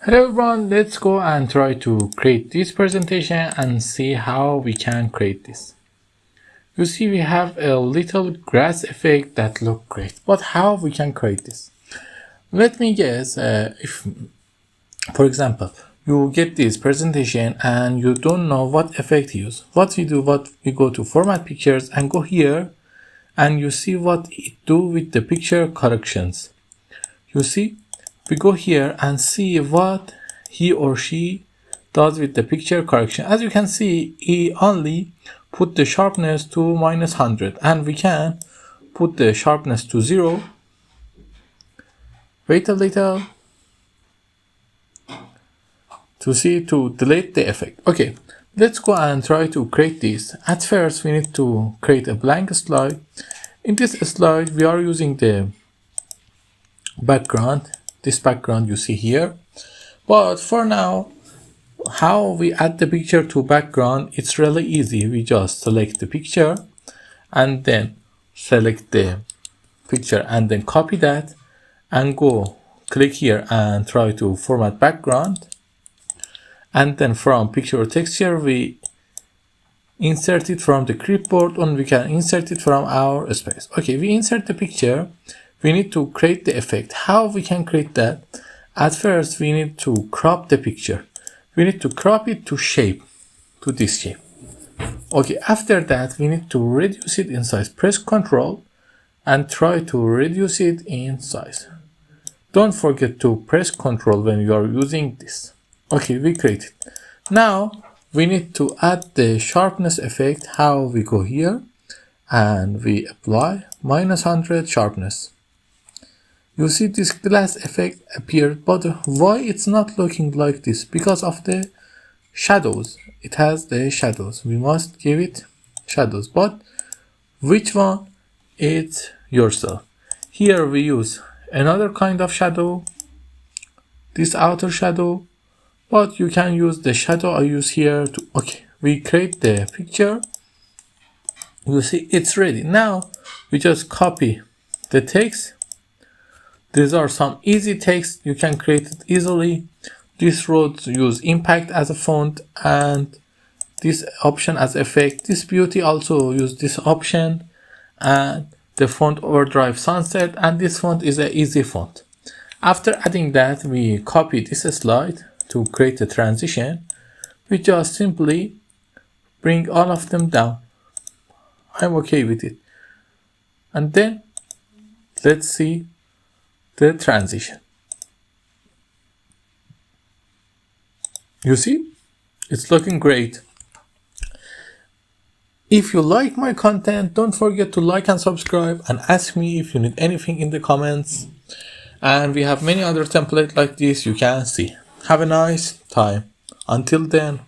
Hello everyone, let's go and try to create this presentation and see how we can create this. You see we have a little grass effect that look great, but how we can create this? Let me guess, if for example, you get this presentation and you don't know what effect to use. What we do, we go to format pictures and go here and you see what it do with the picture corrections. You see, we go here and see what he or she does with the picture correction. As you can see, he only put the sharpness to -100 and we can put the sharpness to 0. Wait a little to see to delete the effect. Okay, let's go and try to create this. At first, we need to create a blank slide. In this slide, we are using the background. This background you see here. But for now, how we add the picture to background, it's really easy. We just select the picture and then select the picture and then copy that and go click here and try to format background. And then from picture texture, we insert it from the clipboard and we can insert it from our space. Okay, we insert the picture. We need to create the effect. How we can create that? At first, we need to crop the picture. We need to crop it to shape, to this shape. Okay, after that, we need to reduce it in size. Press Ctrl and try to reduce it in size. Don't forget to press Ctrl when you are using this. Okay, we create it. Now, we need to add the sharpness effect. How we go here and we apply -100 sharpness. You see this glass effect appeared, but why it's not looking like this? Because of the shadows. It has the shadows. We must give it shadows, but which one? It's yourself. Here we use another kind of shadow, this outer shadow, but you can use the shadow I use here to, okay, we create the picture. You see it's ready. Now we just copy the text. These are some easy text. You can create it easily. This road use impact as a font and this option as effect. This beauty also use this option and the font overdrive sunset, and this font is an easy font. After adding that, we copy this slide to create a transition. We just simply bring all of them down. I'm okay with it. And then let's see the transition. You see, it's looking great. If you like my content, don't forget to like and subscribe and ask me if you need anything in the comments. And we have many other templates like this you can see. Have a nice time. Until then.